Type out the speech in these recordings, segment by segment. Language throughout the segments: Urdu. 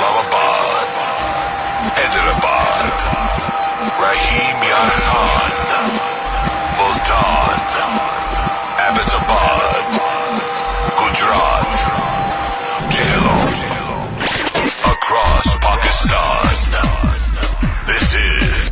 Islamabad, Hyderabad, Rahim Yar Khan, Multan, Abbottabad, Gujarat, Jhelum, across Pakistan. This is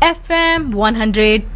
FM 100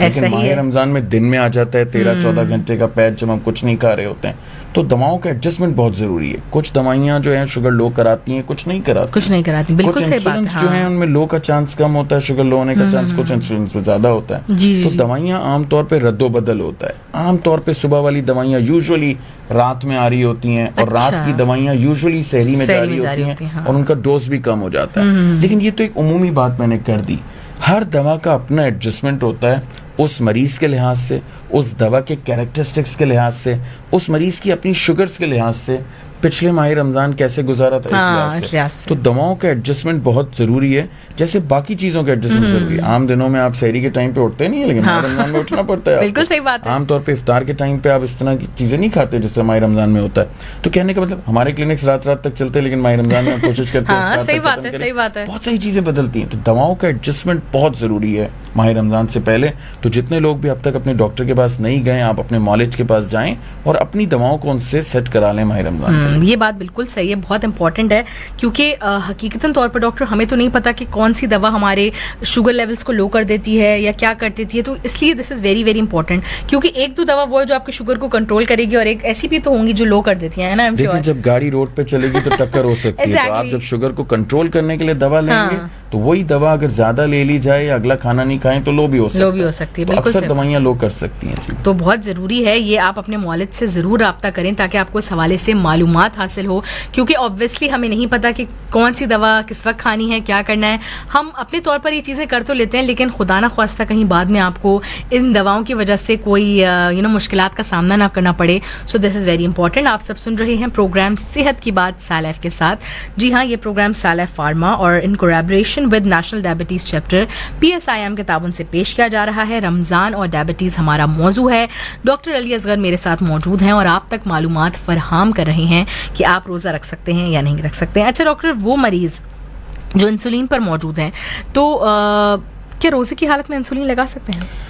لیکن ماہ رمضان میں دن میں آ جاتا ہے 13-14 گھنٹے کا پیچ جب ہم کچھ نہیں کھا رہے ہوتے ہیں, تو دواؤں کا ایڈجسٹمنٹ بہت ضروری ہے. کچھ دوائیاں جو ہیں شوگر لو کراتی ہیں, کچھ نہیں کراتی. بالکل صحیح بات ہے. جو ہیں ان میں لو کا چانس کم ہوتا ہے, شوگر لو ہونے کا چانس کچھ انسولینس میں زیادہ ہوتا ہے. تو دوائیاں عام طور پہ رد و بدل ہوتا ہے. عام طور پہ صبح والی دوائیاں یوزولی رات میں آ رہی ہوتی ہیں, اور رات کی دوائیاں یوزولی سحری میں جاری ہوتی ہیں, اور ان کا ڈوز بھی کم ہو جاتا ہے. لیکن یہ تو ایک عمومی بات میں نے کر دی. ہر دوا کا اپنا ایڈجسٹمنٹ ہوتا ہے, اس مریض کے لحاظ سے, اس دوا کے کیریکٹرسٹکس کے لحاظ سے, اس مریض کی اپنی شوگرز کے لحاظ سے, پچھلے ماہ رمضان کیسے گزارا تھا اس لحاظ سے. تو دواؤں کا ایڈجسٹمنٹ بہت ضروری ہے, جیسے باقی چیزوں کا ایڈجسٹمنٹ ضروری ہے. عام دنوں میں آپ سحری کے ٹائم پہ اٹھتے نہیں ہیں, لیکن ماہ رمضان میں اٹھنا پڑتا ہے. بالکل صحیح بات ہے. عام طور پہ افطار کے ٹائم پہ آپ اس طرح کی چیزیں نہیں کھاتے جس طرح ماہ رمضان میں ہوتا ہے. تو کہنے کا مطلب ہمارے کلینکس رات تک چلتے ہیں, لیکن ماہ رمضان میں کوشش کرتے ہیں. صحیح بات ہے. بہت ساری چیزیں بدلتی ہیں, تو دواؤں کا ایڈجسٹمنٹ بہت ضروری ہے ماہ رمضان سے پہلے. تو جتنے لوگ بھی اب تک اپنے ڈاکٹر کے پاس نہیں گئے, آپ اپنے معالج کے پاس جائیں اور اپنی دواؤں کو ان سے سیٹ کرا لیں ماہ رمضان. یہ بات بالکل صحیح ہے, بہت امپورٹنٹ ہے, کیونکہ حقیقتاً طور پر ڈاکٹر ہمیں تو نہیں پتا کہ کون سی دوا ہمارے شوگر لیولز کو لو کر دیتی ہے یا کیا کر دیتی ہے. تو اس لیے دس از ویری ویری امپورٹنٹ, کیونکہ ایک دو دوا وہ ہے جو آپ کے شوگر کو کنٹرول کرے گی, اور ایک ایسی بھی تو ہوں گی جو لو کر دیتی ہیں نا. دیکھیں جب گاڑی روڈ پہ چلے گی تو ٹکر ہو سکتی ہے, تو آپ جب شوگر کو کنٹرول کرنے کے لیے دوا لیں گے تو وہی دوا اگر زیادہ لے لی جائے یا اگلا کھانا نہیں کھائیں تو لو بھی ہو سکتی ہے. اکثر دوائیاں لو کر سکتی ہیں. تو بہت ضروری ہے یہ آپ اپنے معالج سے ضرور رابطہ کریں تاکہ آپ کو اس حوالے سے معلومات حاصل ہو, کیونکہ آبویسلی ہمیں نہیں پتا کہ کون سی دوا کس وقت کھانی ہے, کیا کرنا ہے. ہم اپنے طور پر یہ چیزیں کر تو لیتے ہیں, لیکن خدا نہ خواستہ کہیں بعد میں آپ کو ان دواؤں کی وجہ سے کوئی مشکلات کا سامنا نہ کرنا پڑے. سو دس از ویری امپورٹنٹ. آپ سب سن رہے ہیں پروگرام صحت کی بات سالف کے ساتھ. جی ہاں, یہ پروگرام سالف فارما اور in collaboration with national diabetes chapter PSIM کے تعاون سے پیش کیا جا رہا ہے. رمضان اور ڈائبٹیز ہمارا موضوع ہے. ڈاکٹر علی اصغر میرے ساتھ موجود ہیں اور آپ تک معلومات فراہم کر رہے ہیں کہ آپ روزہ رکھ سکتے ہیں یا نہیں رکھ سکتے ہیں. اچھا ڈاکٹر, وہ مریض جو انسولین پر موجود ہیں تو کیا روزے کی حالت میں انسولین لگا سکتے ہیں؟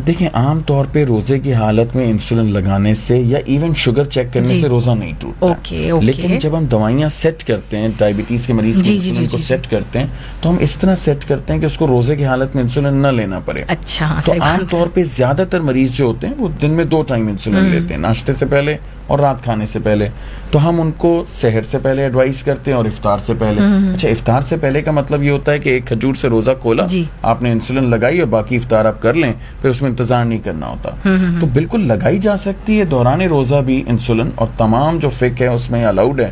دیکھیں عام طور پہ روزے کی حالت میں انسولین لگانے سے یا ایون شوگر چیک کرنے سے روزہ نہیں ٹوٹتا. لیکن جب ہم دوائیاں سیٹ کرتے ہیں, ڈائبٹیز کے مریض کے انسولین کو سیٹ کرتے ہیں, تو ہم اس طرح سیٹ کرتے ہیں کہ اس کو روزے کی حالت میں انسولین نہ لینا پڑے. اچھا. تو عام طور پہ زیادہ تر مریض جو ہوتے ہیں وہ دن میں 2 ٹائم انسولین لیتے ہیں, ناشتے سے پہلے اور رات کھانے سے پہلے. تو ہم ان کو سحر سے پہلے ایڈوائز کرتے ہیں اور افطار سے پہلے. اچھا, افطار سے پہلے کا مطلب یہ ہوتا ہے کہ ایک کھجور سے روزہ کھولا, آپ نے انسولین لگائی اور باقی افطار آپ کر لیں, پھر اس میں انتظار نہیں کرنا ہوتا. تو بالکل لگائی جا سکتی ہے دوران روزہ بھی انسولین, اور تمام جو فک ہے اس میں الاؤڈ ہے,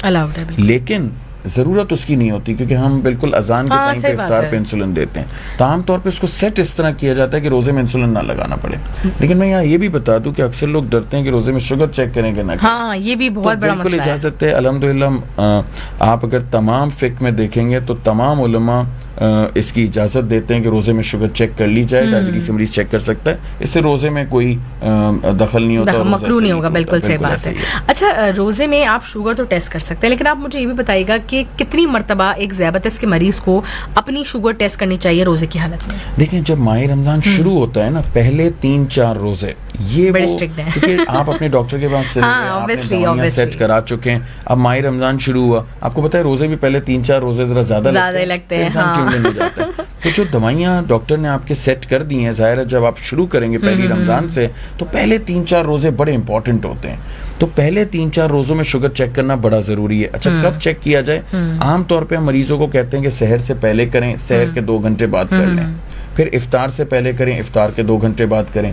لیکن ضرورت اس کی نہیں ہوتی, کیونکہ ہم بالکل اذان کے ٹائم پہ افطار پہ انسولین دیتے ہیں. تو عام طور پہ اس کو سیٹ اس طرح کیا جاتا ہے کہ روزے میں انسولین نہ لگانا پڑے. لیکن میں یہاں یہ بھی بتا دوں کہ اکثر لوگ ڈرتے ہیں کہ روزے میں شوگر چیک کریں گے نہ کریں. ہاں, یہ بھی بہت بڑا مسئلہ ہے. بالکل اجازت ہے الحمدللہ. آپ اگر تمام فقہ میں دیکھیں گے تو تمام علماء اس کی اجازت دیتے ہیں کہ روزے میں شوگر چیک کر لی جائے. ڈائبٹیز مریض چیک کر سکتا ہے, اس سے روزے میں کوئی دخل نہیں ہوتا, مکروہ نہیں ہوگا. بالکل صحیح بات ہے. اچھا, روزے میں آپ شوگر تو ٹیسٹ کر سکتے ہیں, لیکن آپ مجھے یہ بھی بتائیے گا کہ کتنی مرتبہ ایک ذیابیطس کے مریض کو اپنی شوگر ٹیسٹ کرنی چاہیے روزے کی حالت میں؟ دیکھیں جب ماہ رمضان شروع ہوتا ہے نا, پہلے 3-4 روزے یہ بڑے اسٹرکٹ ہیں, کیونکہ آپ اپنے ڈاکٹر کے پاس سیٹ کرا چکے ہیں. اب ماہ رمضان شروع ہوا, آپ کو پتا ہے روزے بھی پہلے 3-4 روزے ذرا زیادہ لگتے ہیں. تو جو دوائیاں ڈاکٹر نے آپ کے سیٹ کر دی ہیں, ظاہر ہے جب آپ شروع کریں گے پہلی رمضان سے, تو پہلے 3-4 روزے بڑے امپورٹنٹ ہوتے ہیں. تو پہلے 3-4 روزوں میں شوگر چیک کرنا بڑا ضروری ہے. اچھا, کب چیک کیا جائے؟ عام طور پہ ہم مریضوں کو کہتے ہیں کہ سحر سے پہلے کریں, سحر کے 2 گھنٹے بعد کر لیں. پھر افطار سے پہلے کریں, افطار کے 2 گھنٹے بعد کریں.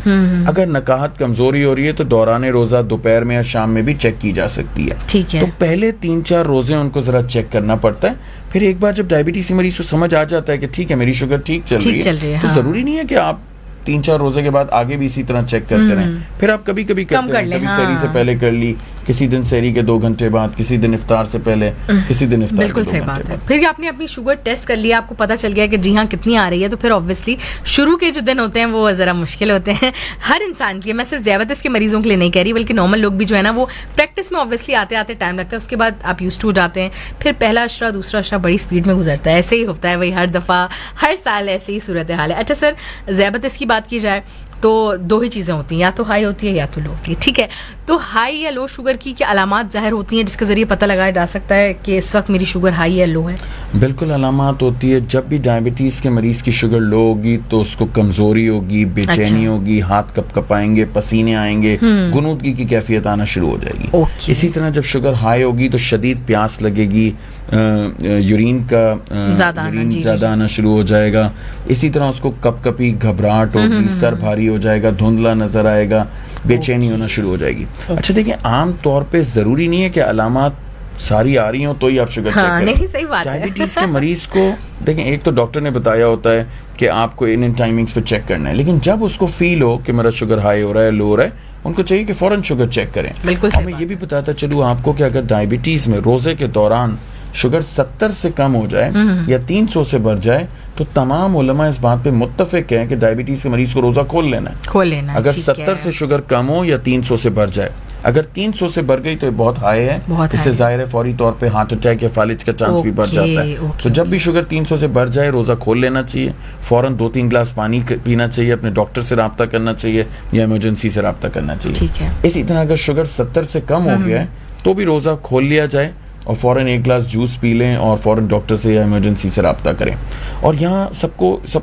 اگر نکاحت کمزوری ہو رہی ہے تو دوران روزہ دوپہر میں یا شام میں بھی چیک کی جا سکتی ہے. تو پہلے 3-4 روزے ان کو ذرا چیک کرنا پڑتا ہے. پھر ایک بار جب ڈائبٹیز سے مریض کو سمجھ آ جاتا ہے کہ ٹھیک ہے میری شوگر ٹھیک چل رہی ہے, تو ضروری نہیں ہے کہ آپ 3-4 روزے کے بعد آگے بھی اسی طرح چیک کرتے رہیں. پھر آپ کبھی کبھی کرتے ہیں, کبھی سحری سے پہلے کر لی, کسی دن سحری کے 2 گھنٹے بعد, کسی دن افطار سے پہلے, کسی دن افطار. بالکل صحیح بات ہے. پھر آپ نے اپنی شوگر ٹیسٹ کر لیا, آپ کو پتا چل گیا کہ جی ہاں کتنی آ رہی ہے, تو پھر آبویسلی شروع کے جو دن ہوتے ہیں وہ ذرا مشکل ہوتے ہیں ہر انسان کے لیے. میں صرف ذیابیطس کے مریضوں کے لیے نہیں کہہ رہی, بلکہ نارمل لوگ بھی جو ہے نا وہ پریکٹس میں آبویسلی آتے آتے ٹائم لگتا ہے, اس کے بعد آپ یوز ٹو ہو جاتے ہیں. پھر پہلا اشرا دوسرا اشرا بڑی اسپیڈ میں گزرتا ہے. ایسے ہی ہوتا ہے, وہی ہر دفعہ ہر سال ایسے ہی صورت حال ہے. اچھا سر, ذیابیطس کی بات کی جائے تو دو ہی چیزیں ہوتی ہیں, یا تو ہائی ہوتی ہے یا تو لو ہوتی ہے. ٹھیک ہے, تو ہائی یا لو شوگر کی کیا علامات ظاہر ہوتی ہیں جس کے ذریعے پتہ لگایا جا سکتا ہے کہ اس وقت میری شوگر ہائی یا لو ہے؟ بالکل علامات ہوتی ہے. جب بھی ڈائبٹیز کے مریض کی شوگر لو ہوگی تو اس کو کمزوری ہوگی, بے چینی ہوگی, ہاتھ کپ کپائیں گے, پسینے آئیں گے, غنودگی کی کیفیت آنا شروع ہو جائے گی. اسی طرح جب شوگر ہائی ہوگی تو شدید پیاس لگے گی, یورین زیادہ آنا شروع ہو جائے گا. اسی طرح اس کو کپ کپی, گھبراہٹ ہوگی, سر بھاری ہو جائے گا, دھندلا نظر آئے گا, بے چینی ہونا شروع ہو جائے گی. اچھا دیکھیں, عام طور پہ ضروری نہیں ہے کہ علامات ساری آ رہی ہوں تو ہی آپ شوگر چیک کریں. نہیں, صحیح بات ہے. ڈائبٹیز کے مریض کو دیکھیں, ایک تو ڈاکٹر نے بتایا ہوتا ہے کہ آپ کو ان ٹائمنگز پہ چیک کرنا ہے, لیکن جب اس کو فیل ہو کہ میرا شوگر ہائی ہو رہا ہے, لو ہو رہا ہے, ان کو چاہیے کہ فوراً شوگر چیک کریں. بالکل. اور میں یہ بھی بتاتا چلوں آپ کو کہ اگر ڈائبٹیز میں روزے کے دوران شوگر 70 سے کم ہو جائے یا 300 سے بڑھ جائے تو تمام علماء اس بات پہ متفق ہیں کہ ڈائبٹیز کے مریض کو روزہ کھول لینا ہے. اگر 70 سے شوگر کم ہو یا 300 سے بڑھ جائے. اگر 300 سے بڑھ گئی تو یہ بہت ہائی ہے, اس سے ظاہر ہے فوری طور پہ ہارٹ اٹیک یا فالج کا چانس بھی بڑھ جاتا ہے. تو جب بھی شوگر 300 سے بڑھ جائے روزہ کھول لینا چاہیے, فوراً 2-3 گلاس پانی پینا چاہیے, اپنے ڈاکٹر سے رابطہ کرنا چاہیے یا ایمرجنسی سے رابطہ کرنا چاہیے. اسی طرح اگر شوگر 70 سے کم ہو گیا ہے تو بھی روزہ کھول لیا جائے اور فوراً 1 گلاس جوس پی لیں اور فوراً ڈاکٹر سے یا ایمرجنسی سے رابطہ کریں. اور یہاں سب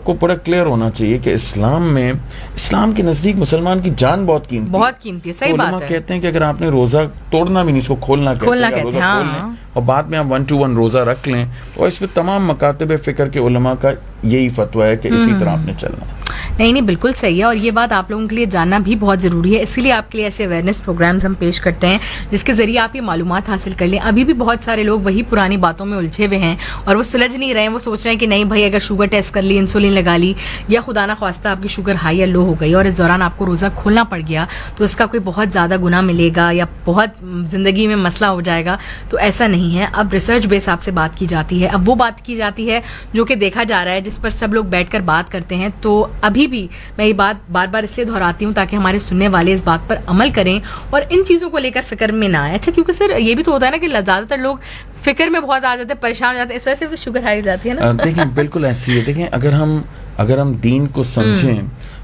کو بڑا کلیئر ہونا چاہیے کہ اسلام کے نزدیک مسلمان کی جان بہت قیمتی ہے. صحیح بات ہے. علماء کہتے ہیں کہ اگر آپ نے روزہ توڑنا بھی نہیں, اس کو کھولنا کہتے ہیں, روزہ کھول لیں اور بعد میں آپ 1-to-1 روزہ رکھ لیں. اور اس پہ تمام مکاتب فکر کے علماء کا یہی فتویٰ ہے کہ اسی طرح آپ نے چلنا. نہیں, بالکل صحیح ہے. اور یہ بات آپ لوگوں کے لیے جاننا بھی بہت ضروری ہے, اسی لیے آپ کے لیے ایسے اویئرنیس پروگرامز ہم پیش کرتے ہیں جس کے ذریعے آپ یہ معلومات حاصل کر لیں. ابھی بھی بہت سارے لوگ وہی پرانی باتوں میں الجھے ہوئے ہیں اور وہ سلجھ نہیں رہے ہیں. وہ سوچ رہے ہیں کہ نہیں بھائی, اگر شوگر ٹیسٹ کر لی, انسولین لگا لی, یا خدا نہ خواستہ آپ کی شوگر ہائی یا لو ہو گئی اور اس دوران آپ کو روزہ کھولنا پڑ گیا تو اس کا کوئی بہت زیادہ گناہ ملے گا یا بہت زندگی میں مسئلہ ہو جائے گا. تو ایسا نہیں ہے. اب ریسرچ بیس آپ سے بات کی جاتی ہے, اب وہ بات کی جاتی ہے جو کہ دیکھا جا رہا ہے, جس پر سب لوگ بیٹھ کر بات کرتے ہیں. تو ابھی بھی میں یہ بات بار بار اس لیے دہراتی ہوں تاکہ ہمارے سننے والے اس بات پر عمل کریں اور ان چیزوں کو لے کر فکر میں نہ آئے. اچھا, کیونکہ سر یہ بھی تو ہوتا ہے نا کہ زیادہ تر لوگ فکر میں بہت آ جاتے ہیں, پریشان ہو جاتے ہیں, اس وجہ سے شوگر ہائی جاتی ہے نا. دیکھیں بالکل ایسی ہے. دیکھیں اگر ہم دین کو سمجھیں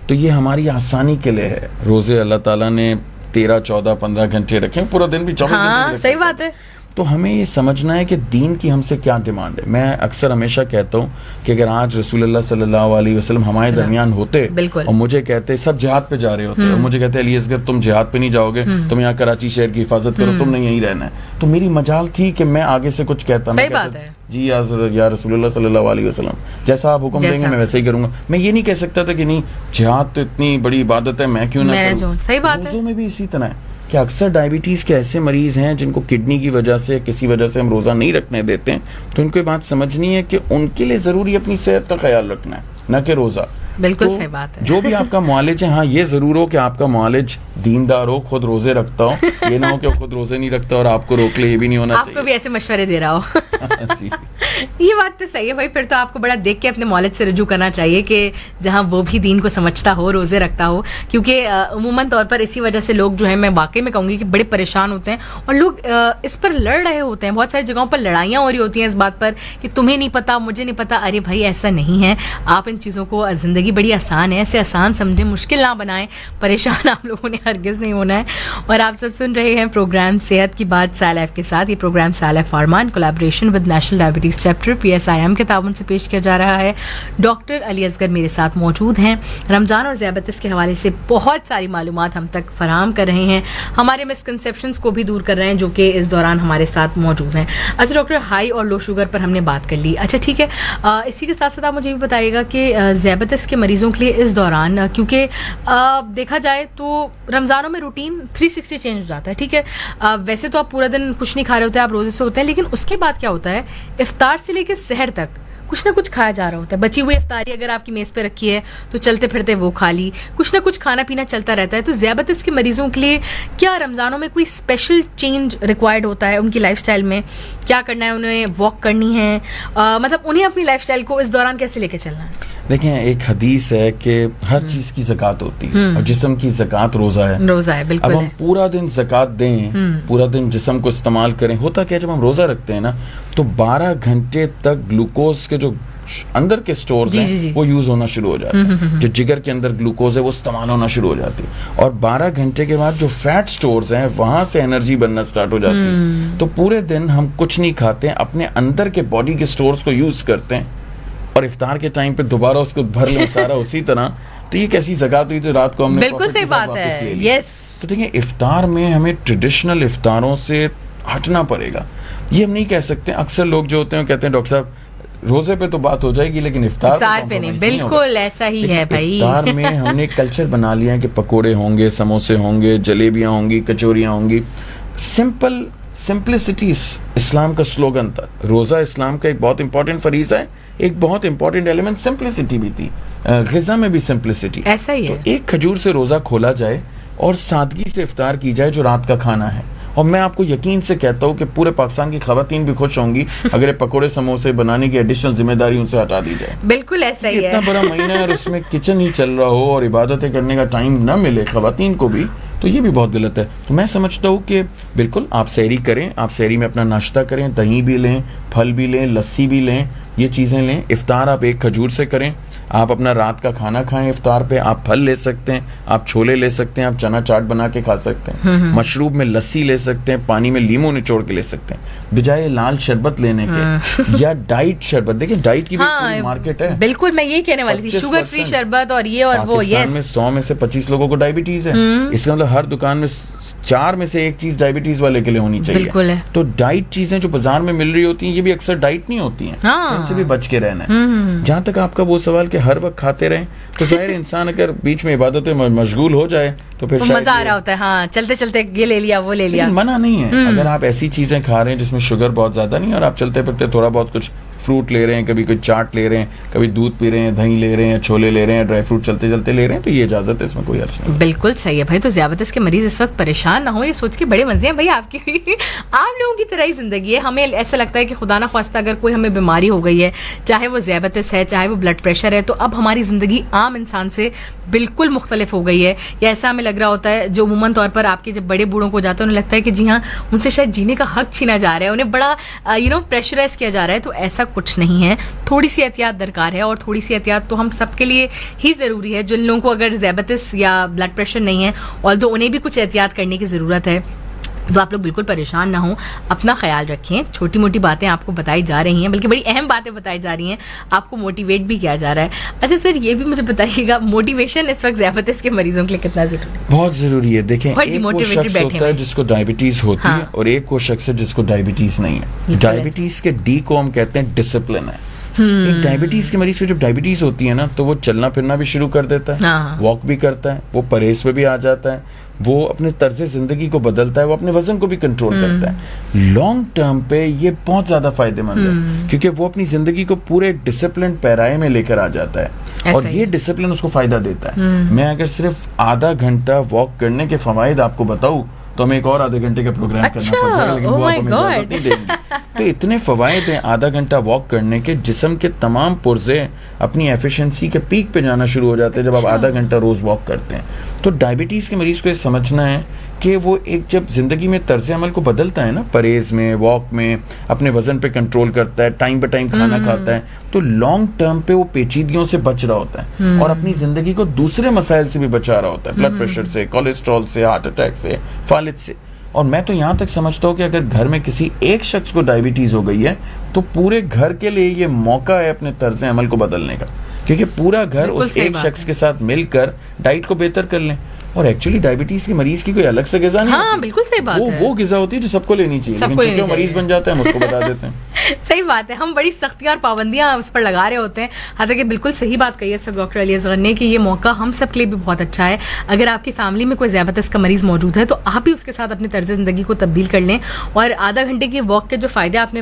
تو یہ ہماری آسانی کے لیے ہے. روزے اللہ تعالیٰ نے 13, 14, 15 گھنٹے رکھے, پورا دن بھی 24 گھنٹے. صحیح بات ہے. تو ہمیں یہ سمجھنا ہے کہ دین کی ہم سے کیا ڈیمانڈ ہے. میں اکثر ہمیشہ کہتا ہوں کہ اگر آج رسول اللہ صلی اللہ علیہ وسلم ہمارے درمیان ہوتے اور مجھے کہتے سب جہاد پہ جا رہے ہوتے اور مجھے کہتے علی اصغر تم جہاد پہ نہیں جاؤ گے, تم یہاں کراچی شہر کی حفاظت کرو, تم نے یہیں رہنا ہے, تو میری مجال تھی کہ میں آگے سے کچھ کہتا. میں کہتا جی یا رسول اللہ صلی اللہ علیہ وسلم جیسا آپ حکم دیں گے میں ویسے ہی کروں گا. میں یہ نہیں کہہ سکتا تھا کہ نہیں جہاد تو اتنی بڑی عبادت ہے, میں کیوں نہ کروں. صحیح بات ہے. روزوں میں بھی اسی طرح ہے کہ اکثر ڈائبٹیز کے ایسے مریض ہیں جن کو کڈنی کی وجہ سے کسی وجہ سے ہم روزہ نہیں رکھنے دیتے ہیں, تو ان کو یہ بات سمجھنی ہے کہ ان کے لیے ضروری اپنی صحت کا خیال رکھنا ہے, نہ کہ روزہ. بالکل صحیح بات ہے. جو بھی آپ کا معالج ہے, ہاں یہ ضرور ہو کہ آپ کا معالج دیندار ہو, خود روزے رکھتا ہو. یہ نہ ہو کہ خود روزے نہیں رکھتا اور آپ کو روک لے, یہ بھی نہیں ہونا چاہیے. آپ کو بھی ایسے مشورے دے رہا ہو. یہ بات تو صحیح ہے بھائی, پھر تو آپ کو بڑا دیکھ کے اپنے معالج سے رجوع کرنا چاہیے کہ جہاں وہ بھی دین کو سمجھتا ہو, روزے رکھتا ہو. کیونکہ عموماً طور پر اسی وجہ سے لوگ جو ہیں, میں واقعی میں کہوں گی کہ بڑے پریشان ہوتے ہیں اور لوگ اس پر لڑ رہے ہوتے ہیں. بہت ساری جگہوں پر لڑائیاں ہو رہی ہوتی ہیں اس بات پر کہ تمہیں نہیں پتا, مجھے نہیں پتا. ارے بھائی ایسا نہیں ہے. آپ ان چیزوں کو, زندگی بڑی آسان ہے, ایسے آسان سمجھیں, مشکل نہ بنائیں. پریشان آپ لوگوں نے ہرگز نہیں ہونا ہے. اور آپ سب سن رہے ہیں پروگرام صحت کی بات سائل ایف کے ساتھ. یہ پروگرام سائل F pharma in collaboration with national diabetes chapter PSIM کے تعاون سے پیش کیا جا رہا ہے. ڈاکٹر علی اصغر میرے ساتھ موجود ہیں. رمضان اور ذیابیطس کے حوالے سے بہت ساری معلومات ہم تک فراہم کر رہے ہیں, ہمارے مسکنسیپشنز کو بھی دور کر رہے ہیں جو کہ اس دوران ہمارے ساتھ موجود ہیں. اچھا ڈاکٹر, ہائی اور لو شوگر پر ہم نے بات کر لی. اچھا ٹھیک ہے, اسی کے ساتھ ساتھ آپ مجھے بھی بتائیے گا کہ ذیابیطس کے مریضوں کے لیے اس دوران, کیونکہ دیکھا جائے تو رمضانوں میں روٹین 360 چینج ہو جاتا ہے. ٹھیک ہے, ویسے تو آپ پورا دن کچھ نہیں کھا رہے ہوتے, آپ روزے سے ہوتے ہیں, لیکن اس کے بعد کیا ہوتا ہے, افطار سے لے کے سحر تک کچھ نہ کچھ کھایا جا رہا ہوتا ہے. بچی ہوئی افطاری اگر آپ کی میز پہ رکھی ہے تو چلتے پھرتے وہ کھا لی, کچھ نہ کچھ کھانا پینا چلتا رہتا ہے. تو ذیابیطس کے مریضوں کے لیے کیا رمضانوں میں کوئی اسپیشل چینج ریکوائرڈ ہوتا ہے؟ ان کی لائف اسٹائل میں کیا کرنا ہے؟ انہیں واک کرنی ہے, مطلب انہیں اپنی لائف اسٹائل کو اس دوران کیسے لے کے چلنا ہے؟ دیکھیں ایک حدیث ہے کہ ہر چیز کی زکوٰۃ ہوتی ہے اور جسم کی زکوٰۃ روزہ ہے بالکل. اب ہم پورا دن زکوٰۃ دیں, پورا دن جسم کو استعمال کریں, ہوتا کیا جب ہم روزہ رکھتے ہیں نا تو 12 گھنٹے تک گلوکوز کے جو اندر کے سٹورز ہیں وہ یوز ہونا شروع ہو جاتے ہیں, جو جگر کے اندر گلوکوز ہے وہ استعمال ہونا شروع ہو جاتی ہے, اور 12 گھنٹے کے بعد جو فیٹ سٹورز ہیں وہاں سے انرجی بننا سٹارٹ ہو جاتی ہے. تو پورے دن ہم کچھ نہیں کھاتے ہیں, اپنے اندر کے باڈی کے سٹورز کو یوز کرتے ہیں, اور افطار کے ٹائم پہ دوبارہ اس کو بھر لیں سارا اسی طرح. تو یہ کیسی زکوٰۃ ہوئی تو رات کو ہم نے بالکل صحیح بات ہے. یس, تو دیکھیں افطار میں ہمیں ٹریڈیشنل افطاروں سے ہٹنا پڑے گا. یہ ہم نہیں کہہ سکتے, اکثر لوگ جو ہوتے ہیں کہتے ہیں ڈاکٹر صاحب روزے پہ تو بات ہو جائے گی لیکن افطار پہ نہیں. بالکل ایسا ہی ہے بھائی. افطار میں ہم نے کلچر بنا لیا ہے کہ پکوڑے ہوں گے, سموسے ہوں گے, جلیبیاں ہوں گی, کچوریاں ہوں گی. سمپلسٹی اسلام کا سلوگن تھا. روزہ اسلام کا ایک بہت امپورٹنٹ فریضہ ہے, ایک بہت امپورٹنٹ ایلیمنٹ سمپلسٹی بھی تھی, غذا میں بھی سمپلسٹی. ایسا ہی ہے. ایک کھجور سے روزہ کھولا جائے اور سادگی سے افطار کی جائے جو رات کا کھانا ہے, اور میں آپ کو یقین سے کہتا ہوں کہ پورے پاکستان کی خواتین بھی خوش ہوں گی اگر پکوڑے سموسے بنانے کی ایڈیشنل ذمہ داری ان سے ہٹا دی جائے. بالکل ایسا ہی ہے. اتنا بڑا مہینہ ہے اور اس میں کچن ہی چل رہا ہو اور عبادتیں کرنے کا ٹائم نہ ملے خواتین کو بھی, تو یہ بھی بہت غلط ہے. تو میں سمجھتا ہوں کہ بالکل آپ سحری کریں, آپ سحری میں اپنا ناشتہ کریں, دہی بھی لیں, پھل بھی لیں, لسی بھی لیں, یہ چیزیں لیں. افطار آپ ایک کھجور سے کریں, آپ اپنا رات کا کھانا کھائیں. افطار پہ آپ پھل لے سکتے ہیں, آپ چھولے لے سکتے ہیں, آپ چنا چاٹ بنا کے کھا سکتے ہیں, مشروب میں لسی لے سکتے ہیں, پانی میں لیمو نچوڑ کے لے سکتے ہیں بجائے لال شربت لینے کے, یا ڈائٹ شربت. دیکھیں ڈائٹ کی بھی پوری مارکیٹ ہے. بالکل میں یہ کہنے والی تھی, شوگر فری شربت اور یہ اور وہ. پاکستان میں 100 میں سے 25 لوگوں کو ڈائبٹیز ہے. اس کا مطلب ہر دکان میں 4 میں سے ایک چیز ڈائبٹیز والے کے لیے ہونی چاہیے. تو ڈائٹ چیزیں جو بازار میں مل رہی ہوتی ہیں یہ بھی اکثر ڈائٹ نہیں ہوتی ہیں, ان سے بھی بچ کے رہنا ہے. جہاں تک آپ کا وہ سوال کہ ہر وقت کھاتے رہیں, تو ظاہر انسان اگر بیچ میں عبادتیں مشغول ہو جائے تو پھر مزہ آ رہا ہوتا ہے. ہاں چلتے چلتے یہ لے لیا وہ لے لیا. منع نہیں ہے اگر آپ ایسی چیزیں کھا رہے ہیں جس میں شوگر بہت زیادہ نہیں, اور آپ چلتے پھرتے تھوڑا بہت کچھ فروٹ لے رہے ہیں, کبھی کوئی چاٹ لے رہے ہیں, کبھی دودھ پی رہے ہیں, دہی لے رہے ہیں, چھولے لے رہے ہیں, ڈرائی فروٹ چلتے چلتے لے رہے ہیں, تو یہ اجازت ہے, اس میں کوئی حرج نہیں. بالکل صحیح ہے بھائی. تو ذیابطیس کے مریض اس وقت پریشان نہ ہو, یہ سوچ کے بڑے مزے ہیں بھائی آپ کی عام لوگوں کی طرح ہی زندگی ہے. ہمیں ایسا لگتا ہے کہ خدا نہ خواستہ اگر کوئی ہمیں بیماری ہو گئی ہے, چاہے وہ ذیابطیس ہے, چاہے وہ بلڈ پریشر ہے, تو اب ہماری زندگی عام انسان سے بالکل مختلف ہو گئی ہے. یا ایسا ہمیں لگ رہا ہوتا ہے, جو عموماً طور پر آپ کے جب بڑے بوڑھوں کو جاتا ہے انہیں لگتا ہے کہ جی ہاں ان سے شاید جینے کا حق چھینا جا رہا ہے, انہیں بڑا پریشرائز کیا جا رہا ہے. تو ایسا کچھ نہیں ہے, تھوڑی سی احتیاط درکار ہے, اور تھوڑی سی احتیاط تو ہم سب کے لیے ہی ضروری ہے. جن لوگوں کو اگر ذیابطیس یا بلڈ پریشر نہیں ہے, although انہیں بھی کچھ احتیاط کرنے کی ضرورت ہے, تو آپ لوگ بالکل پریشان نہ ہوں, اپنا خیال رکھیں. چھوٹی موٹی باتیں آپ کو بتائی جا رہی ہیں, بلکہ بڑی اہم باتیں بتائی جا رہی ہیں, آپ کو موٹیویٹ بھی کیا جا رہا ہے. اچھا سر یہ بھی مجھے بتائیے گا, موٹیویشن اس وقت ذیابطیس کے مریضوں کے لیے کتنا ضروری ہے؟ بہت ضروری ہے. دیکھیں ایک وہ شخص ہوتا ہے جس کو ڈائبٹیز ہوتی ہے, اور ایک وہ شخص ہے جس کو ڈائبٹیز نہیں ہے. ڈائبٹیز کے ڈی کو ہم کہتے ہیں ڈسپلن ہے. ایک ڈائبٹیز کے مریض کو جب ڈائبٹیز ہوتی ہے نا تو وہ چلنا پھرنا بھی شروع کر دیتا ہے, واک بھی کرتا ہے, وہ پرہیز پہ بھی آ جاتا ہے, وہ اپنے طرز زندگی کو بدلتا ہے, وہ اپنے وزن کو بھی کنٹرول کرتا ہے. لانگ ٹرم پہ یہ بہت زیادہ فائدہ مند ہے, کیونکہ وہ اپنی زندگی کو پورے ڈسپلن پیرائے میں لے کر آ جاتا ہے, اور یہ ڈسپلن اس کو فائدہ دیتا ہے. میں اگر صرف آدھا گھنٹہ واک کرنے کے فوائد آپ کو بتاؤں تو ہمیں ایک اور آدھے گھنٹے کا پروگرام کرنا پڑ جائے گا, لیکن وہ آپ ہمیں اجازت نہیں دیں گے. تو اتنے فوائد ہیں آدھا گھنٹہ واک کرنے کے, جسم کے تمام پرزے اپنی ایفیشنسی کے پیک پہ جانا شروع ہو جاتے ہیں جب آپ آدھا گھنٹہ روز واک کرتے ہیں. تو ڈائبٹیز کے مریض کو یہ سمجھنا ہے کہ وہ ایک جب زندگی میں طرز عمل کو بدلتا ہے نا, پرہیز میں, واک میں, اپنے وزن پہ کنٹرول کرتا ہے, ٹائم پہ ٹائم کھانا کھاتا ہے, تو لانگ ٹرم پہ وہ پیچیدگیوں سے بچ رہا ہوتا ہے, اور اپنی زندگی کو دوسرے مسائل سے بھی بچا رہا ہوتا ہے, بلڈ پریشر سے, کولیسٹرول سے, ہارٹ اٹیک سے, فالج سے. اور میں تو یہاں تک سمجھتا ہوں کہ اگر گھر میں کسی ایک شخص کو ڈائبٹیز ہو گئی ہے تو پورے گھر کے لیے یہ موقع ہے اپنے طرز عمل کو بدلنے کا, کیونکہ پورا گھر اس ایک شخص کے ساتھ مل کر ڈائٹ کو بہتر کر لیں. اور ایکچولی ڈائبٹیز کے مریض کی کوئی الگ سے غذا نہیں, ہاں بالکل صحیح بات ہے, وہ غذا ہوتی ہے جو سب کو لینی چاہیے, لیکن چونکہ مریض بن جاتا ہے ہم اس کو بتا دیتے ہیں. صحیح بات ہے, ہم بڑی سختیاں اور پابندیاں اس پر لگا رہے ہوتے ہیں. حالانکہ بالکل صحیح بات کہی ہے سر ڈاکٹر علی اصغر نے کہ یہ موقع ہم سب کے لیے بھی بہت اچھا ہے. اگر آپ کی فیملی میں کوئی ذیابطیس کا مریض موجود ہے تو آپ بھی اس کے ساتھ اپنے طرز زندگی کو تبدیل کر لیں. اور آدھا گھنٹے کی واک کے جو فائدے آپ نے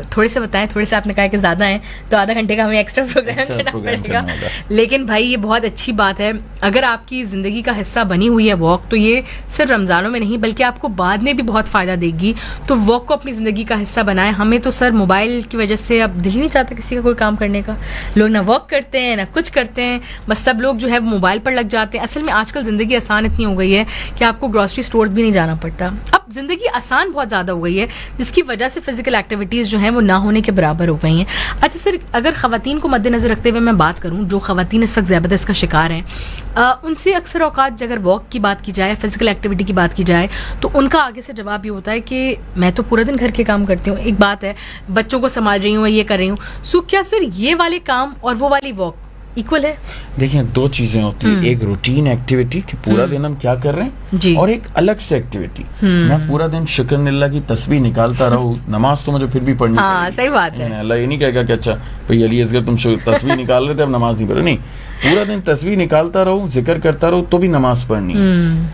تھوڑے سے بتائیں, تھوڑے سے آپ نے کہا کہ زیادہ ہیں, تو آدھا گھنٹے کا ہمیں ایکسٹرا پروگرام کرنا پڑے گا. لیکن بھائی یہ بہت اچھی بات ہے, اگر آپ کی زندگی کا حصہ بنی ہوئی ہے واک, تو یہ صرف رمضانوں میں نہیں بلکہ آپ کو بعد میں بھی بہت فائدہ دے گی. تو واک کو اپنی زندگی کا حصہ بنائیں. ہمیں تو سر موبائل موبائل کی وجہ سے اب دل ہی نہیں چاہتا کسی کا کوئی کام کرنے کا. لوگ نہ ورک کرتے ہیں نہ کچھ کرتے ہیں, بس سب لوگ جو ہے موبائل پر لگ جاتے ہیں. اصل میں آج کل زندگی آسان اتنی ہو گئی ہے کہ آپ کو گروسری اسٹورز بھی نہیں جانا پڑتا. اب زندگی آسان بہت زیادہ ہو گئی ہے, جس کی وجہ سے فزیکل ایکٹیویٹیز جو ہیں وہ نہ ہونے کے برابر ہو گئی ہیں. اچھا سر, اگر خواتین کو مد نظر رکھتے ہوئے میں بات کروں, جو خواتین اس وقت ذیابطیس کا شکار ہیں, ان سے اکثر اوقات اگر واک کی بات کی جائے, فزیکل ایکٹیویٹی کی بات کی جائے, تو ان کا آگے سے جواب یہ ہوتا ہے کہ میں تو پورا دن گھر کے کام کرتی ہوں. ایک بات ہے, بچوں کو سنبھال رہی ہوں, یہ کر رہی ہوں. سو کیا سر یہ والے کام اور وہ والی واک ایکول ہے؟ دیکھیں, دو چیزیں ہوتی ہیں, ایک روٹین ایکٹیویٹی کہ پورا دن ہم کیا کر رہے ہیں جی, اور ایک الگ سے ایکٹیویٹی. میں پورا دن شکر اللہ کی تسبیح نکالتا رہوں, نماز تو مجھے پھر بھی پڑھنی ہاں صحیح بات ہے. اللہ یہ نہیں کہے گا کہ اچھا بھائی علی اصغر تم تسبیح نکال رہے تھے اب نماز نہیں پڑھ رہے, نہیں, پورا دن تسبیح نکالتا رہوں, ذکر کرتا رہوں, تو بھی نماز پڑھنی.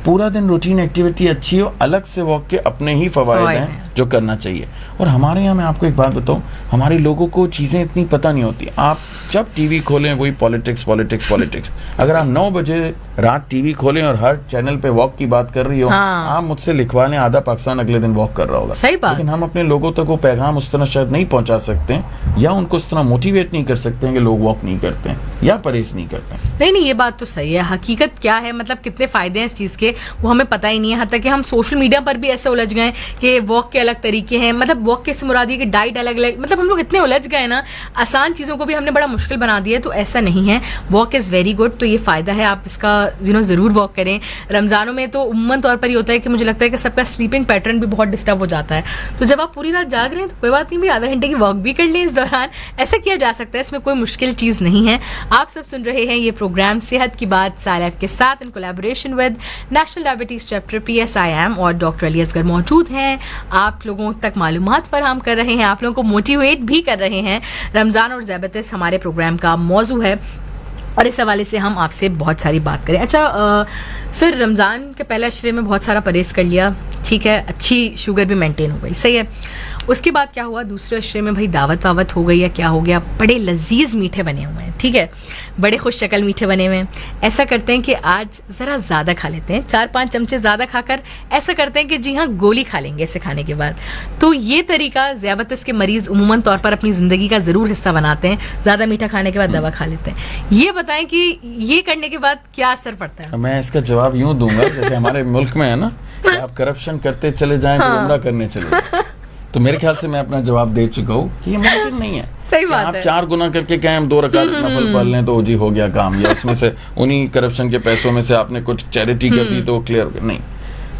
پورا دن روٹین ایکٹیویٹی اچھی ہو, الگ سے واک کے اپنے ہی فوائد ہیں جو کرنا چاہیے. اور ہمارے یہاں میں آپ کو ایک بات بتاؤں, ہمارے لوگوں کو چیزیں اتنی پتہ نہیں ہوتی. آپ جب ٹی وی کھولیں وہی پالیٹکس پالیٹکس پالیٹکس. اگر آپ 9 بجے رات ٹی وی کھولیں اور ہر چینل پہ واک کی بات کر رہی ہو, آپ مجھ سے لکھوا لیں آدھا پاکستان اگلے دن واک کر رہا ہوگا. لیکن ہم اپنے لوگوں تک وہ پیغام اس طرح شاید نہیں پہنچا سکتے ہیں, یا ان کو اس طرح موٹیویٹ نہیں کر سکتے ہیں کہ لوگ واک نہیں کرتے ہیں یا پرہیز نہیں کرتے ہیں. نہیں, یہ بات تو صحیح ہے. حقیقت کیا ہے, مطلب کتنے فائدے ہیں اس چیز کے وہ ہمیں پتہ ہی نہیں ہے. حتیٰ کہ ہم سوشل میڈیا پر بھی ایسے الجھ گئے کہ واک کے الگ طریقے ہیں, مطلب واک کے سے مراد یہ کہ ڈائٹ الگ الگ, مطلب ہم لوگ اتنے الجھ گئے نا, آسان چیزوں کو بھی ہم نے بڑا مشکل بنا دیا. تو ایسا نہیں ہے, واک از ویری گڈ. تو یہ فائدہ ہے, آپ اس کا ضرور واک کریں. رمضانوں میں تو عموماً طور پر یہ ہوتا ہے کہ مجھے لگتا ہے کہ سب کا سلیپنگ پیٹرن بھی بہت ڈسٹرب ہو جاتا ہے. تو جب آپ پوری رات جاگ رہے ہیں تو کوئی بات نہیں بھائی, آدھا گھنٹے کی واک بھی کر لیں اس دوران, ایسا کیا جا سکتا ہے, اس میں کوئی مشکل چیز نہیں ہے. آپ سب سن رہے ہیں یہ پروگرام صحت کی بات سائلف کے ساتھ in collaboration with national diabetes chapter PSIM, اور ڈاکٹر علی اصغر موجود ہیں. آپ لوگوں تک معلومات فراہم کر رہے ہیں, آپ لوگوں کو موٹیویٹ بھی کر رہے ہیں. رمضان اور ذیابطیس ہمارے پروگرام کا موضوع ہے, اور اس حوالے سے ہم آپ سے بہت ساری بات کریں. اچھا سر, رمضان کے پہلے عشرے میں بہت سارا پرہیز کر لیا, ٹھیک ہے, اچھی شوگر بھی مینٹین ہو گئی, صحیح ہے. اس کے بعد کیا ہوا, دوسرے عشرے میں بھائی دعوت واوت ہو گئی یا کیا ہو گیا, بڑے لذیذ میٹھے بنے ہوئے ہیں, ٹھیک ہے, بڑے خوش شکل میٹھے بنے ہوئے ہیں. ایسا کرتے ہیں کہ آج ذرا زیادہ کھا لیتے ہیں, 4-5 چمچے زیادہ کھا کر ایسا کرتے ہیں کہ جی ہاں گولی کھا لیں گے اسے کھانے کے بعد. تو یہ طریقہ ذیابطیس کے مریض عموماً طور پر اپنی زندگی کا ضرور حصہ بناتے ہیں, زیادہ میٹھا کھانے کے بعد دوا کھا لیتے ہیں. یہ بتائیں کہ یہ کرنے کے بعد کیا اثر پڑتا ہے؟ میں اس کا جواب یوں دوں گا جیسے ہمارے ملک میں ہے نا کہ آپ کرپشن کرتے چلے جائیں تو عمرہ کرنے چلے جائیں. تو میرے خیال سے میں اپنا جواب دے چکا ہوں کہ یہ ممکن نہیں ہے. صحیح بات ہے, آپ 4 گنا کر کے کہیں ہم 2 رکعت نفل پڑھ لیں تو جی ہو گیا کام, یا اس میں سے انہی کرپشن کے پیسوں میں سے آپ نے کچھ چیریٹی کر دی تو کلیئر نہیں.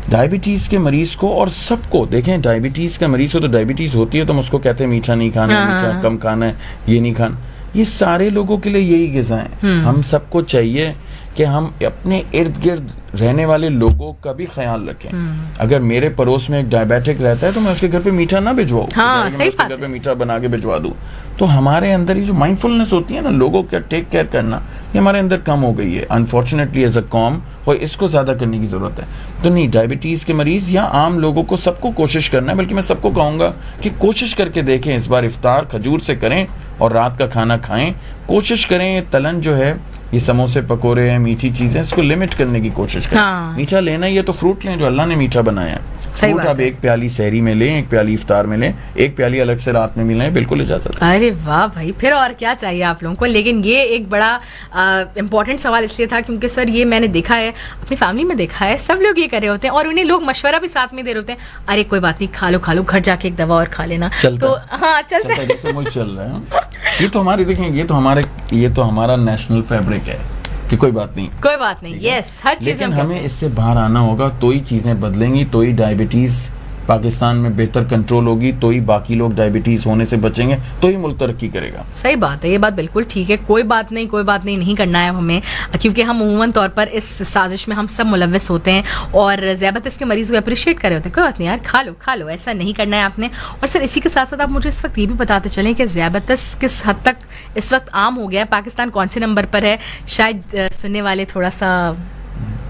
ڈائبٹیز کے مریض کو, اور سب کو دیکھیں, ڈائبٹیز کا مریض ہو تو ڈائبٹیز ہوتی ہے تو ہم اس کو کہتے ہیں میٹھا نہیں کھانا, میٹھا کم کھانا ہے, یہ نہیں کھانا. یہ سارے لوگوں کے لیے یہی غذا ہیں. ہم سب کو چاہیے کہ ہم اپنے ارد گرد رہنے والے لوگوں کا بھی خیال رکھیں. اگر میرے پڑوس میں ایک ڈائبیٹک رہتا ہے تو میں اس کے گھر پہ میٹھا نہ بھجواؤں, میں اس کے گھر پہ میٹھا بنا کے بھجوا دوں. تو ہمارے اندر یہ جو مائنڈ فلنس ہوتی ہے نا, لوگوں کا ٹیک کیئر کرنا, یہ ہمارے اندر کم ہو گئی ہے انفارچونیٹلی ایز اے قوم, اور اس کو زیادہ کرنے کی ضرورت ہے. تو نہیں, ڈائبٹیز کے مریض یا عام لوگوں کو سب کو کوشش کرنا ہے, بلکہ میں سب کو کہوں گا کہ کوشش کر کے دیکھیں, اس بار افطار کھجور سے کریں اور رات کا کھانا کھائیں. کوشش کریں تلن جو ہے, یہ سموسے پکوڑے ہیں, میٹھی چیزیں, اس کو لمٹ کرنے کی کوشش کریں. میٹھا لینا ہی ہے تو فروٹ لیں جو اللہ نے میٹھا بنایا ہے. فروٹ آپ 1 پیالی سحری میں لیں, 1 پیالی افطار میں لیں, 1 پیالی الگ سے رات میں بھی لیں, بالکل اجازت ہے. ارے واہ بھائی, پھر اور کیا چاہیے آپ لوگوں کو. لیکن یہ ایک بڑا امپورٹنٹ سوال اس لیے تھا کیونکہ سر یہ میں نے دیکھا ہے, اپنی فیملی میں دیکھا ہے, سب لوگ یہ کر رہے ہوتے ہیں اور انہیں لوگ مشورہ بھی ساتھ میں دے رہے ہوتے ہیں, ارے کوئی بات نہیں, کھا لو گھر جا کے ایک دوا اور کھا لینا. تو ہاں چلتا ہے, جیسے ملک چل رہا ہے. یہ تو ہماری دیکھیں, یہ تو ہمارا نیشنل فیبرک ہے کہ کوئی بات نہیں, یس, ہر چیز. لیکن ہمیں اس سے باہر آنا ہوگا, تو ہی چیزیں بدلیں گی, تو ہی ڈائبٹیز پاکستان میں بہتر کنٹرول ہوگی, تو ہی باقی لوگ ڈائبٹیز ہونے سے بچیں گے, تو ہی ملک ترقی کرے گا. صحیح بات ہے, یہ بات بالکل ٹھیک ہے. کوئی بات نہیں کرنا ہے ہمیں, کیونکہ ہم عموماً طور پر اس سازش میں ہم سب ملوث ہوتے ہیں, اور ذیابطیس کے مریض کو اپریشیٹ کر رہے ہوتے ہیں. کوئی بات نہیں یار, کھا لو, ایسا نہیں کرنا ہے آپ نے. اور سر اسی کے ساتھ ساتھ آپ مجھے اس وقت یہ بھی بتاتے چلیں کہ ذیابطیس کس حد تک اس وقت عام ہو گیا ہے, پاکستان کون سے نمبر پر ہے, شاید سننے والے تھوڑا سا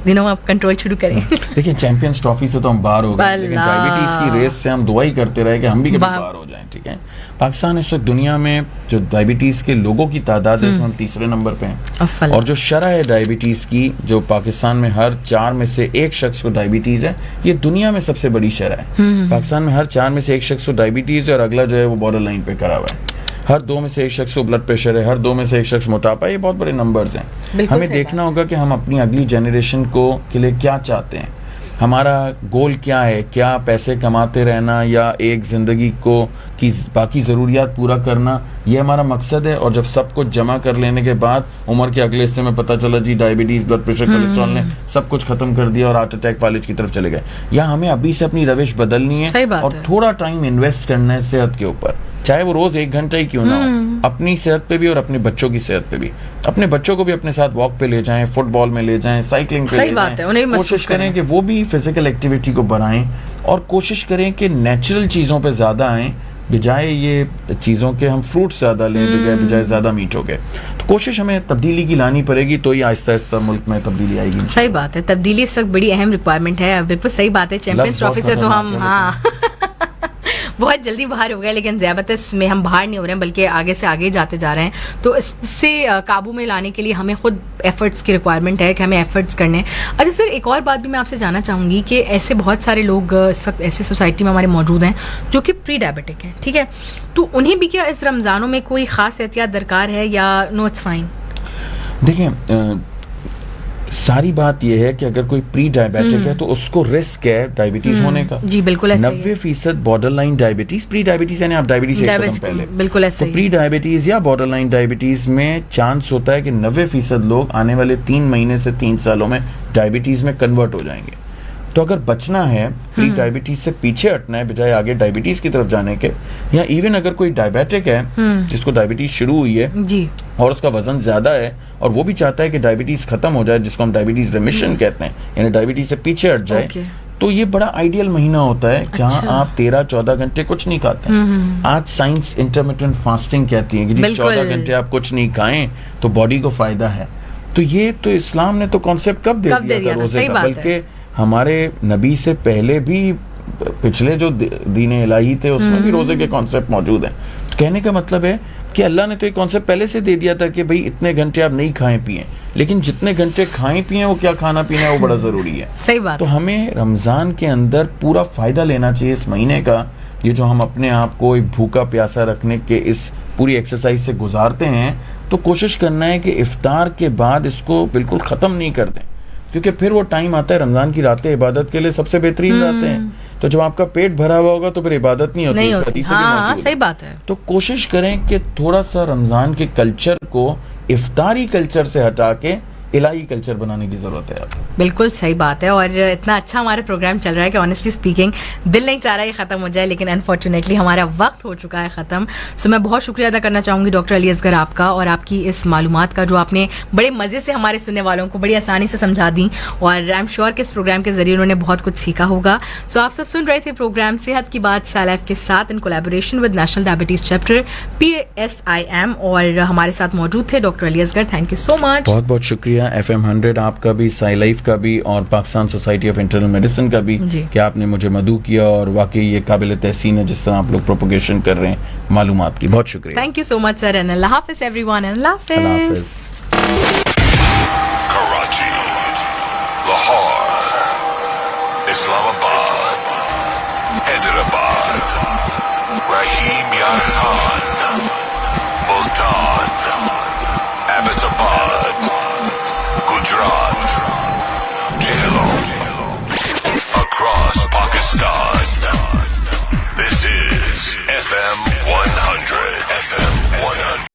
دنوں آپ کنٹرول شروع کریں. دیکھیں چیمپئنز ٹرافی سے تو ہم باہر ہو گئے, لیکن ڈائبٹیز کی ریس سے ہم دعا ہی کرتے رہے کہ ہم بھی کبھی باہر ہو جائیں. ٹھیک ہے, پاکستان اس وقت دنیا میں جو ڈائبٹیز کے لوگوں کی تعداد ہے اس میں ہم تیسرے نمبر پہ ہیں, اور جو شرح ہے ڈائبٹیز کی, جو پاکستان میں ہر 4 میں سے 1 شخص کو ڈائبٹیز ہے, یہ دنیا میں سب سے بڑی شرح ہے. پاکستان میں ہر 4 میں سے 1 شخص کو ڈائبٹیز ہے, اور اگلا جو ہے وہ بارڈر لائن پہ کرا ہوا ہے. ہر 2 میں سے 1 شخص کو بلڈ پریشر ہے, ہر 2 میں سے 1 شخص موٹاپا. یہ بہت بڑے نمبرز ہیں. ہمیں دیکھنا ہوگا کہ ہم اپنی اگلی جنریشن کے لیے کیا چاہتے ہیں, ہمارا گول کیا ہے. کیا پیسے کماتے رہنا یا ایک زندگی کی باقی ضروریات پورا کرنا, یہ ہمارا مقصد ہے. اور جب سب کچھ جمع کر لینے کے بعد عمر کے اگلے حصے میں پتہ چلا جی ڈائبٹیز, بلڈ پریشر, کولیسٹرول نے سب کچھ ختم کر دیا اور ہارٹ اٹیک فالج کی طرف چلے گئے, یا ہمیں ابھی سے اپنی روش بدلنی ہے اور تھوڑا ٹائم انویسٹ کرنا ہے صحت کے اوپر, چاہے وہ روز 1 گھنٹہ ہی کیوں نہ ہو, اپنی صحت پہ بھی اور اپنے بچوں کی صحت پہ بھی. اپنے بچوں کو بھی اپنے ساتھ واک پہ لے جائیں, فٹ بال میں لے جائیں, سائیکلنگ پہ لے جائیں. کوشش کریں کہ وہ بھی فزیکل ایکٹیویٹی کو بڑھائیں, اور کوشش کریں کہ نیچرل چیزوں پہ زیادہ آئیں, بجائے یہ چیزوں کے ہم فروٹ زیادہ لیں بجائے زیادہ میٹھوں کے. تو کوشش ہمیں تبدیلی کی لانی پڑے گی, تو یہ آہستہ آہستہ ملک میں تبدیلی آئے گی. صحیح بات ہے, تبدیلی اس وقت بڑی اہم ریکوائرمنٹ ہے. بالکل صحیح بات ہے. چیمپئنز ٹرافی سے تو ہم بہت جلدی باہر ہو گئے, لیکن ذیابطیس میں ہم باہر نہیں ہو رہے ہیں, بلکہ آگے سے آگے جاتے جا رہے ہیں. تو اس سے قابو میں لانے کے لیے ہمیں خود ایفرٹس کی ریکوائرمنٹ ہے کہ ہمیں ایفرٹس کرنے ہیں. اچھا سر, ایک اور بات بھی میں آپ سے جاننا چاہوں گی کہ ایسے بہت سارے لوگ اس وقت ایسے سوسائٹی میں ہمارے موجود ہیں جو کہ پری ڈائبٹک ہیں, ٹھیک ہے, تو انہیں بھی کیا اس رمضانوں میں کوئی خاص احتیاط درکار ہے یا نو اٹس فائن؟ دیکھیں ساری بات یہ ہے کہ اگر کوئی پری ڈائبیٹک ہے تو اس کو رسک ہے ڈائبٹیز ہونے کا. جی بالکل ایسا 90% بارڈر لائن ڈائبٹیز, پری ڈائبٹیز یعنی آپ ڈائبٹیز ایک قدم پہلے, بالکل ایسا تو پری ڈائبٹیز یا بارڈر لائن ڈائبٹیز میں چانس ہوتا ہے کہ 90% لوگ آنے والے 3 مہینے سے 3 سالوں میں ڈائبٹیز میں کنورٹ ہو جائیں گے. تو اگر بچنا ہے, پری ڈائبٹیز سے پیچھے ہٹنا ہے بجائے آگے ڈائبٹیز کی طرف جانے کے, یا ایون اگر کوئی ڈائبیٹک ہے جس کو ڈائبٹیز شروع ہوئی ہے جی اور اس کا وزن زیادہ ہے اور وہ بھی چاہتا ہے کہ ڈائبٹیز ختم ہو جائے, جس کو ہم ڈائبٹیز ریمیشن کہتے ہیں, یعنی ڈائبٹیز سے پیچھے ہٹ جائے, تو یہ بڑا آئیڈیل مہینہ ہوتا ہے جہاں آپ 13-14 گھنٹے کچھ نہیں کھاتے ہیں. آج سائنس انٹرمیٹنٹ فاسٹنگ کہتی ہے کہ 14 گھنٹے آپ کچھ نہیں کھائیں تو باڈی کو فائدہ ہے. تو یہ تو اسلام نے تو کانسیپٹ کب دے دیا تھا روزے کا, بلکہ ہمارے نبی سے پہلے بھی پچھلے جو دین الہی تھے اس میں بھی روزے کے کانسیپٹ موجود ہیں. کہنے کا مطلب ہے کہ اللہ نے تو یہ کانسیپٹ پہلے سے دے دیا تھا کہ بھئی اتنے گھنٹے آپ نہیں کھائیں پئیں, لیکن جتنے گھنٹے کھائیں پئیں وہ کیا کھانا پینا ہے وہ بڑا ضروری ہے. صحیح بات. تو ہمیں رمضان کے اندر پورا فائدہ لینا چاہیے اس مہینے کا. یہ جو ہم اپنے آپ کو ایک بھوکا پیاسا رکھنے کے اس پوری ایکسرسائز سے گزارتے ہیں, تو کوشش کرنا ہے کہ افطار کے بعد اس کو بالکل ختم نہیں کر دیں, کیونکہ پھر وہ ٹائم آتا ہے رمضان کی راتیں عبادت کے لیے سب سے بہترین راتیں ہیں. تو جب آپ کا پیٹ بھرا ہوا ہوگا تو پھر عبادت نہیں ہوتی. ہاں صحیح بات ہے. تو کوشش کریں کہ تھوڑا سا رمضان کے کلچر کو افطاری کلچر سے ہٹا کے الہی کلچر بنانے کی ضرورت ہے. بالکل صحیح بات ہے. اور اتنا اچھا ہمارا پروگرام چل رہا ہے کہ آنیسٹلی اسپیکنگ دل نہیں چاہ رہا یہ ختم ہو جائے, لیکن انفارچونیٹلی ہمارا وقت ہو چکا ہے ختم. سو میں بہت شکریہ ادا کرنا چاہوں گی ڈاکٹر علی اصغر آپ کا, اور آپ کی اس معلومات کا جو آپ نے بڑے مزے سے ہمارے سننے والوں کو بڑی آسانی سے سمجھا دیں, اور آئی ایم شیور کہ اس پروگرام کے ذریعے انہوں نے بہت کچھ سیکھا ہوگا. سو آپ سب سن رہے تھے پروگرام صحت کی بات سالائف کے ساتھ in collaboration with national diabetes chapter PSIM, اور ہمارے ساتھ موجود تھے doctor Ali Asghar. Thank you so much. بہت بہت شکریہ FM 100 آپ کا بھی, سائی لائف کا بھی, اور Pakistan society of internal medicine کا بھی, کہ آپ نے مجھے مدعو کیا, اور واقعی یہ قابل تحسین ہے جس طرح آپ لوگ پروپوگیشن کر رہے ہیں معلومات کی. بہت شکریہ. Thank you so much sir, and اللہ حافظ ایوری ون. اللہ حافظ. کراچی, لاہور, اسلام آباد, حیدرآباد, رحیم یار خان, ملتان,